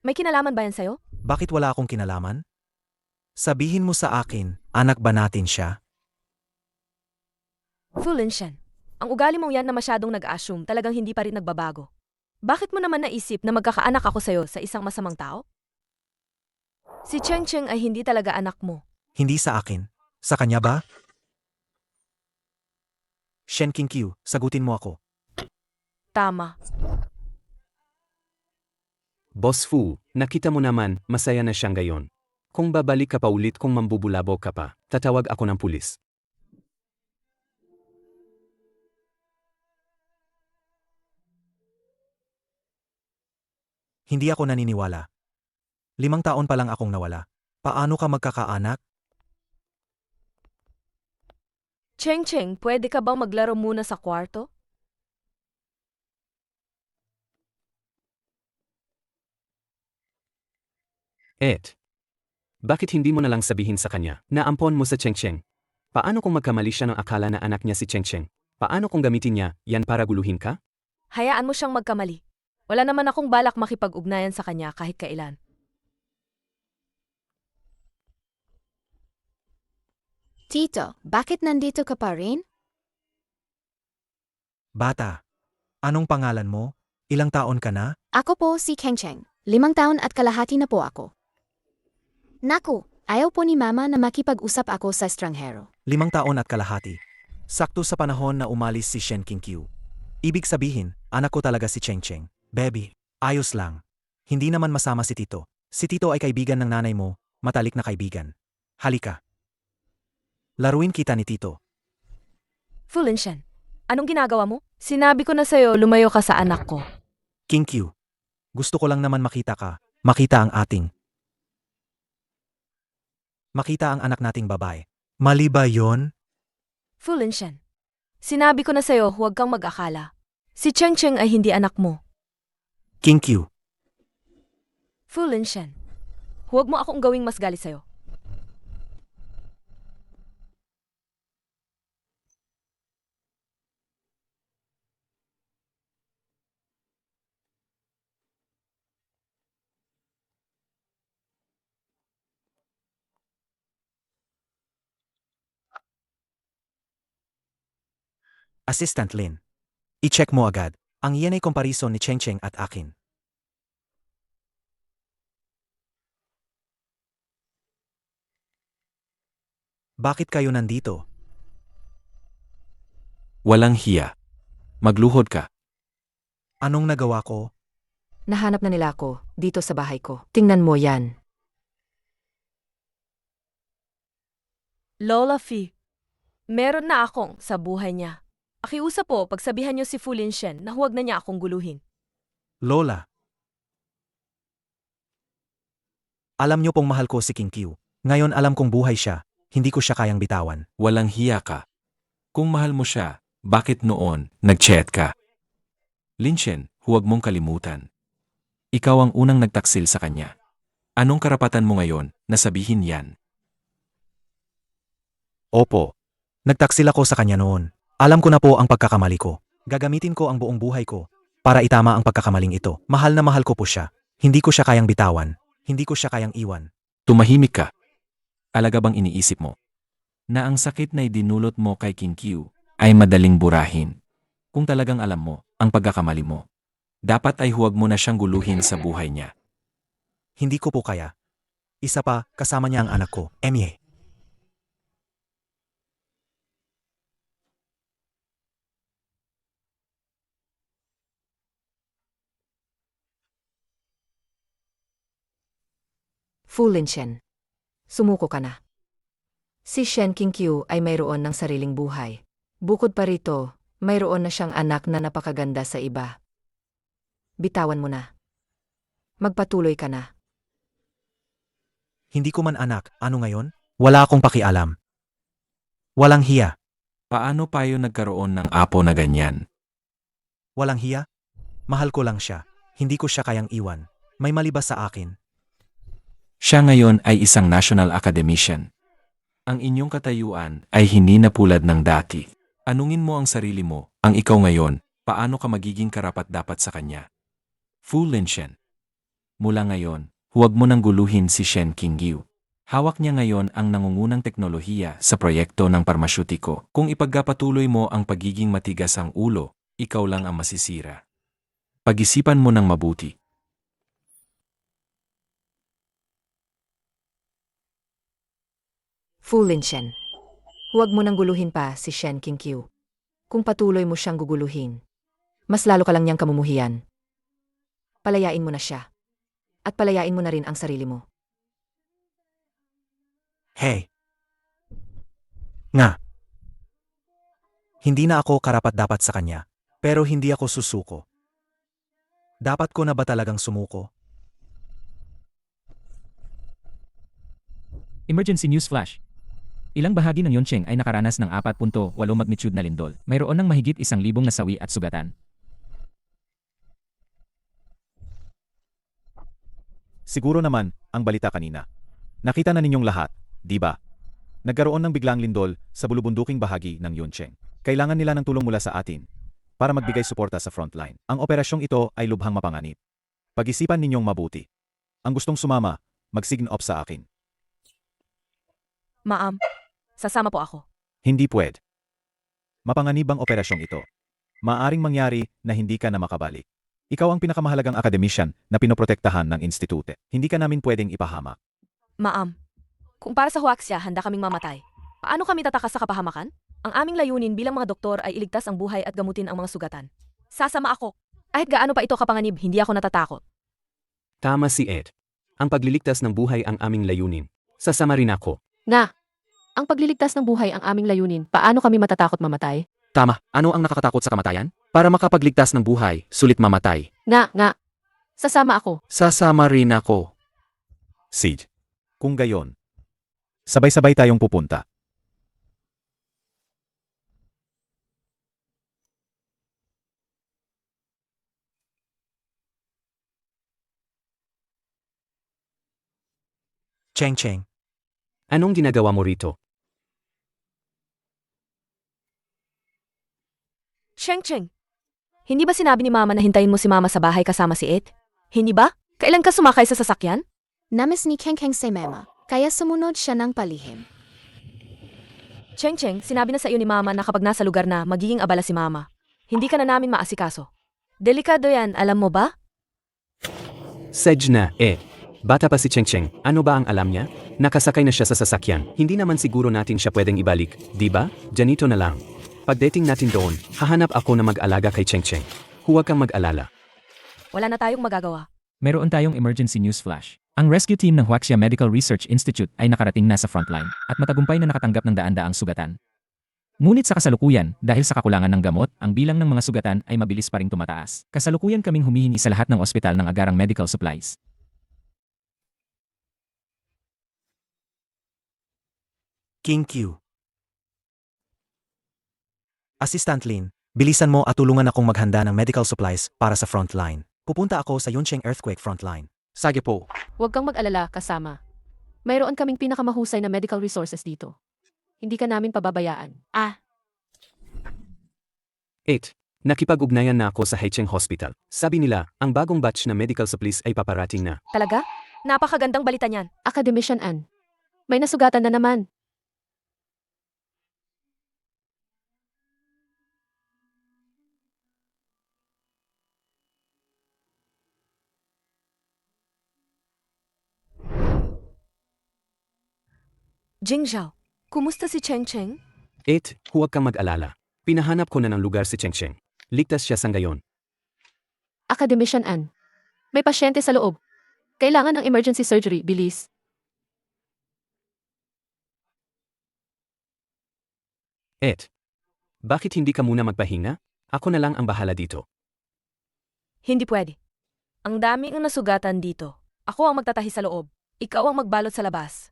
May kinalaman ba yan sa'yo? Bakit wala akong kinalaman? Sabihin mo sa akin, anak ba natin siya? Fu Linshan. Ang ugali mong yan na masyadong nag-assume talagang hindi pa rin nagbabago. Bakit mo naman naisip na magkakaanak ako sa'yo sa isang masamang tao? Si Cheng Cheng ay hindi talaga anak mo. Hindi sa akin. Sa kanya ba? Shen Qinkyu, sagutin mo ako. Tama. Boss Fu, nakita mo naman, masaya na siyang gayon. Kung babalik ka pa ulit kung mambubulabo ka pa, tatawag ako ng pulis. Hindi ako naniniwala. 5 taon pa lang akong nawala. Paano ka magkakaanak? Cheng Cheng, pwede ka bang maglaro muna sa kwarto? Bakit hindi mo na lang sabihin sa kanya na ampon mo sa Cheng Cheng? Paano kung magkamali siya ng akala na anak niya si Cheng Cheng? Paano kung gamitin niya yan para guluhin ka? Hayaan mo siyang magkamali. Wala naman akong balak makipag-ugnayan sa kanya kahit kailan. Tito, bakit nandito ka pa rin? Bata, anong pangalan mo? Ilang taon ka na? Ako po si Keng Cheng. 5 taon at kalahati na po ako. Naku, ayaw po ni Mama na makipag-usap ako sa estranghero. 5 taon at kalahati. Sakto sa panahon na umalis si Shen Qinkyu. Ibig sabihin, anak ko talaga si Cheng Cheng. Baby, ayos lang. Hindi naman masama si Tito. Si Tito ay kaibigan ng nanay mo, matalik na kaibigan. Halika. Laruin kita ni Tito. Fu Linshan, anong ginagawa mo? Sinabi ko na sa'yo, lumayo ka sa anak ko. Qinkyu, gusto ko lang naman makita ka. Makita ang ating. Makita ang anak nating babae. Mali ba yon? Fu Linshan, sinabi ko na sa'yo, huwag kang mag-akala. Si Cheng Cheng ay hindi anak mo. Qinkyu, Fu Linshan, huwag mo akong gawing mas gali sa'yo. Assistant Lin. I-check mo agad. Ang iyan ay comparison ni Cheng Cheng at akin. Bakit kayo nandito? Walang hiya. Magluhod ka. Anong nagawa ko? Nahanap na nila ako, dito sa bahay ko. Tingnan mo yan. Lola Fi, meron na akong sa buhay niya. Akiusap po, pagsabihan niyo si Fu Linshan na huwag na niya akong guluhin. Lola. Alam niyo pong mahal ko si Qinkyu. Ngayon alam kong buhay siya, hindi ko siya kayang bitawan. Walang hiya ka. Kung mahal mo siya, bakit noon nag-chat ka? Linshen, huwag mong kalimutan. Ikaw ang unang nagtaksil sa kanya. Anong karapatan mo ngayon na sabihin yan? Opo. Nagtaksil ako sa kanya noon. Alam ko na po ang pagkakamali ko. Gagamitin ko ang buong buhay ko para itama ang pagkakamaling ito. Mahal na mahal ko po siya. Hindi ko siya kayang bitawan. Hindi ko siya kayang iwan. Tumahimik ka. Alaga bang iniisip mo na ang sakit na idinulot mo kay Qinkyu ay madaling burahin? Kung talagang alam mo ang pagkakamali mo, dapat ay huwag mo na siyang guluhin sa buhay niya. Hindi ko po kaya. Isa pa, kasama niya ang anak ko, Emye. Fu Linshen. Sumuko ka na. Si Shen Qingqiu ay mayroon ng sariling buhay. Bukod pa rito, mayroon na siyang anak na napakaganda sa iba. Bitawan mo na. Magpatuloy ka na. Hindi ko man anak, ano ngayon? Wala akong pakialam. Walang hiya. Paano tayo nagkaroon ng apo na ganyan? Walang hiya? Mahal ko lang siya. Hindi ko siya kayang iwan. May mali ba sa akin? Siya ngayon ay isang national academician. Ang inyong katayuan ay hindi na pulad ng dati. Anungin mo ang sarili mo, ang ikaw ngayon, paano ka magiging karapat-dapat sa kanya? Fu Linshen. Mula ngayon, huwag mo nang guluhin si Shen Qingqiu. Hawak niya ngayon ang nangungunang teknolohiya sa proyekto ng parmasyutiko. Kung ipagpatuloy mo ang pagiging matigas ang ulo, ikaw lang ang masisira. Pag-isipan mo ng mabuti. Fu Linshen. Huwag mo nang guluhin pa si Shen Qingqiu. Kung patuloy mo siyang guguluhin, mas lalo ka lang niyang kamumuhian. Palayain mo na siya. At palayain mo na rin ang sarili mo. Hey! Nga! Hindi na ako karapat-dapat sa kanya, pero hindi ako susuko. Dapat ko na ba talagang sumuko? Emergency News Flash. Ilang bahagi ng Yongcheng ay nakaranas ng 4.8 magnitude na lindol. Mayroon ng mahigit 1,000 nasawi at sugatan. Siguro naman, ang balita kanina. Nakita na ninyong lahat, di ba? Nagkaroon ng biglang lindol sa bulubunduking bahagi ng Yongcheng. Kailangan nila ng tulong mula sa atin para magbigay suporta sa frontline. Ang operasyong ito ay lubhang mapanganib. Pag-isipan ninyong mabuti. Ang gustong sumama, mag-sign off sa akin. Ma'am, sasama po ako. Hindi pwede. Mapanganib ang operasyong ito. Maaring mangyari na hindi ka na makabalik. Ikaw ang pinakamahalagang akademician na pinoprotektahan ng institute. Hindi ka namin pwedeng ipahamak. Ma'am, kung para sa huwaksya, handa kaming mamatay. Paano kami tatakas sa kapahamakan? Ang aming layunin bilang mga doktor ay iligtas ang buhay at gamutin ang mga sugatan. Sasama ako. Kahit gaano pa ito kapanganib, hindi ako natatakot. Tama si Ed. Ang pagliligtas ng buhay ang aming layunin. Sasama rin ako. Nga, ang pagliligtas ng buhay ang aming layunin. Paano kami matatakot mamatay? Tama, ano ang nakakatakot sa kamatayan? Para makapagligtas ng buhay, sulit mamatay. Nga. Sasama ako. Sasama rin ako. Siege. Kung gayon, sabay-sabay tayong pupunta. Cheng Cheng. Anong ginagawa mo rito? Cheng, hindi ba sinabi ni Mama na hintayin mo si Mama sa bahay kasama si Ed? Hindi ba? Kailan ka sumakay sa sasakyan? Namis ni Kengkeng si Mama, kaya sumunod siya ng palihim. Cheng, sinabi na sa iyo ni Mama na kapag nasa lugar na, magiging abala si Mama. Hindi ka na namin maasikaso. Delikado yan, alam mo ba? Sedge na, Bata pa si Cheng. Ano ba ang alam niya? Nakasakay na siya sa sasakyan. Hindi naman siguro natin siya pwedeng ibalik, di ba? Janito na lang. Pagdating natin doon, hahanap ako na mag-alaga kay Cheng. Huwag kang mag-alala. Wala na tayong magagawa. Meron tayong emergency news flash. Ang rescue team ng Huaxia Medical Research Institute ay nakarating na sa frontline at matagumpay na nakatanggap ng daan-daang sugatan. Ngunit sa kasalukuyan, dahil sa kakulangan ng gamot, ang bilang ng mga sugatan ay mabilis pa ring tumataas. Kasalukuyan kaming humihingi sa lahat ng ospital ng agarang medical supplies. Qingqiu. Assistant Lin, bilisan mo at tulungan akong maghanda ng medical supplies para sa frontline. Pupunta ako sa Yongcheng Earthquake frontline. Sige po. Huwag kang mag-alala, kasama. Mayroon kaming pinakamahusay na medical resources dito. Hindi ka namin pababayaan. 8. Nakipag-ugnayan na ako sa Haicheng Hospital. Sabi nila, ang bagong batch na medical supplies ay paparating na. Talaga? Napakagandang balita niyan. Academician Ann. May nasugatan na naman. Jingzhao, kumusta si Cheng? 8. Huwag kang mag-alala. Pinahanap ko na ng lugar si Cheng. Ligtas siya sa ngayon. Academician Ann. May pasyente sa loob. Kailangan ng emergency surgery, bilis. Bakit hindi ka muna magpahinga? Ako na lang ang bahala dito. Hindi pwede. Ang daming nasugatan dito. Ako ang magtatahi sa loob. Ikaw ang magbalot sa labas.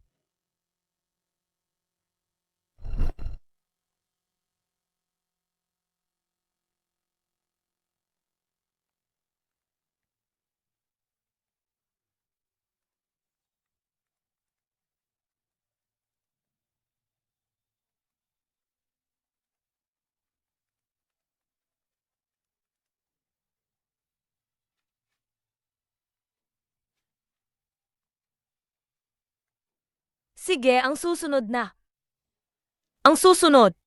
Sige, ang susunod na. Ang susunod.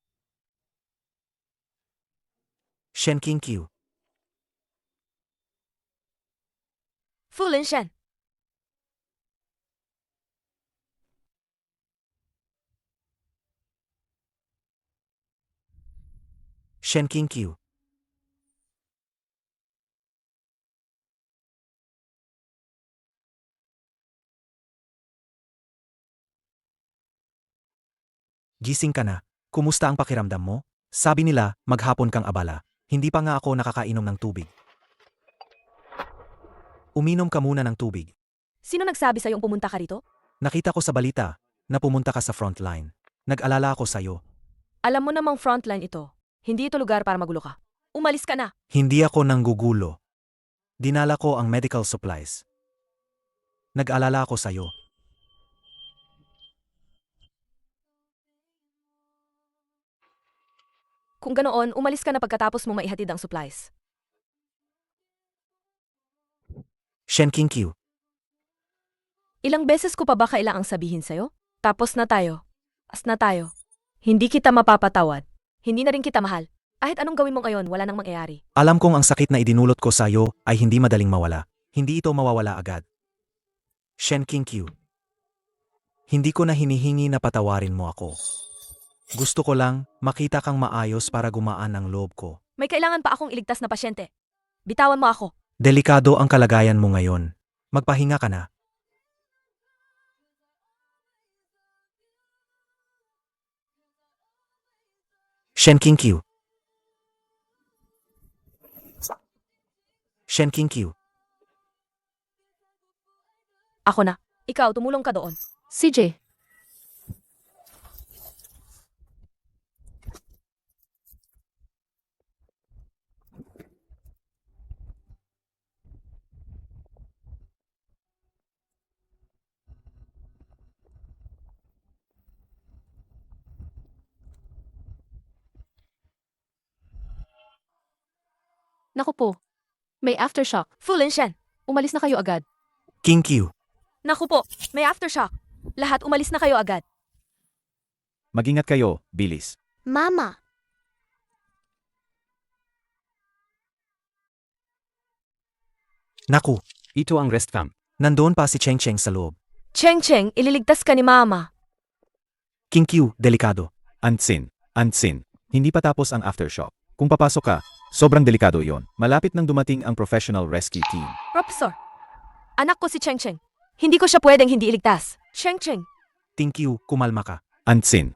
Shen King Q. Fu Linshan. Shen King Q. Gising ka na. Kumusta ang pakiramdam mo? Sabi nila, maghapon kang abala. Hindi pa nga ako nakakainom ng tubig. Uminom ka muna ng tubig. Sino nagsabi sa'yong pumunta ka rito? Nakita ko sa balita na pumunta ka sa frontline. Nag-alala ako sa'yo. Alam mo namang frontline ito. Hindi ito lugar para magulo ka. Umalis ka na. Hindi ako nanggugulo. Dinala ko ang medical supplies. Nag-alala ako sa'yo. Kung ganoon, umalis ka na pagkatapos mo maihatid ang supplies. Shen King Q. Ilang beses ko pa ba kailangang sabihin sa'yo? Tapos na tayo. As na tayo. Hindi kita mapapatawad. Hindi na rin kita mahal. Kahit anong gawin mo ngayon, wala nang mangyayari. Alam kong ang sakit na idinulot ko sa'yo ay hindi madaling mawala. Hindi ito mawawala agad. Shen King Q. Hindi ko na hinihingi na patawarin mo ako. Gusto ko lang makita kang maayos para gumaan ang loob ko. May kailangan pa akong iligtas na pasyente. Bitawan mo ako. Delikado ang kalagayan mo ngayon. Magpahinga ka na. Shen King Q. Shen King Q. Ako na. Ikaw, tumulong ka doon. CJ, naku po. May aftershock. Fu Linshan. Umalis na kayo agad. King Q. Naku po, may aftershock. Lahat umalis na kayo agad. Mag-ingat kayo, bilis. Mama, Naku, Ito ang rest fam. nandoon pa si Cheng Cheng sa loob. Cheng Cheng, ililigtas ka ni Mama. King Q, delikado. Antsin. Hindi pa tapos ang aftershock. Kung papasok ka, sobrang delikado iyon. Malapit nang dumating ang professional rescue team. Professor, anak ko si Cheng Cheng. Hindi ko siya pwedeng hindi iligtas. Cheng Cheng. King Q, kumalma ka. Antsin.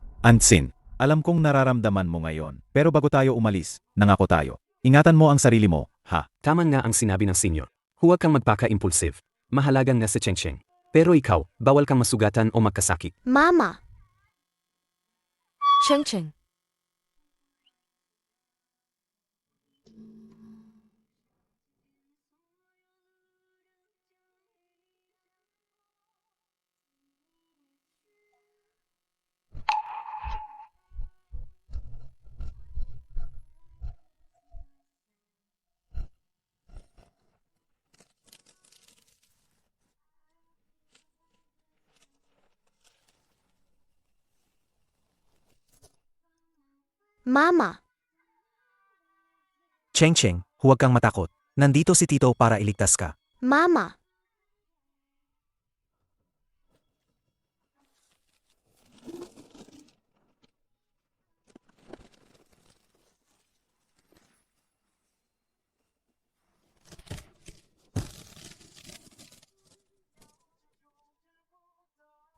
Alam kong nararamdaman mo ngayon. Pero bago tayo umalis, nangako tayo. Ingatan mo ang sarili mo, ha? Tama nga ang sinabi ng senior. Huwag kang magpaka-impulsive. Mahalagang nasa Cheng Cheng. Pero ikaw, bawal kang masugatan o magkasakit. Mama, Cheng Cheng. Mama, Cheng Cheng, huwag kang matakot. Nandito si Tito para iligtas ka. Mama,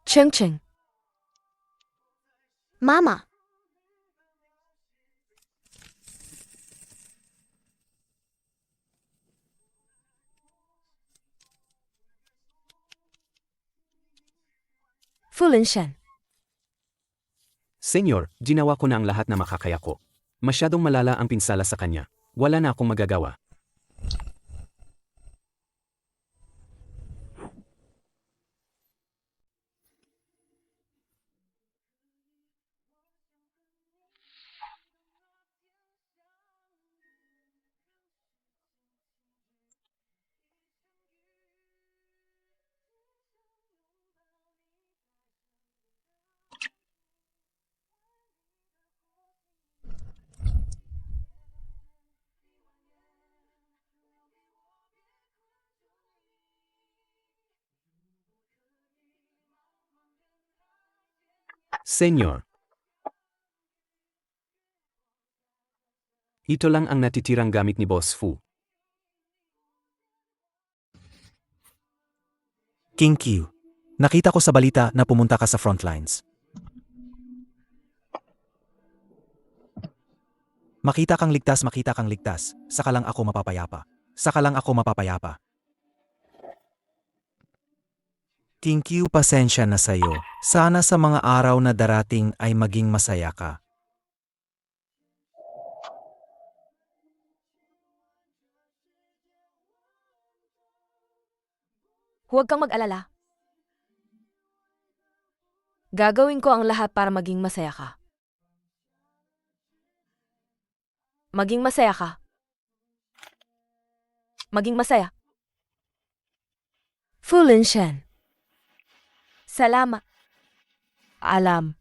Cheng Cheng. Mama, Fulinshan. Senyor, ginawa ko na ang lahat na makakaya ko. Masyadong malala ang pinsala sa kanya. Wala na akong magagawa. Senyor. Ito lang ang natitirang gamit ni Boss Fu. King Q, nakita ko sa balita na pumunta ka sa frontlines. Makita kang ligtas, saka lang ako mapapayapa. King Q, pasensya na sa'yo. Sana sa mga araw na darating ay maging masaya ka. Huwag kang mag-alala. Gagawin ko ang lahat para maging masaya ka. Maging masaya ka. Maging masaya. Fulinshan. Salamat. Alam.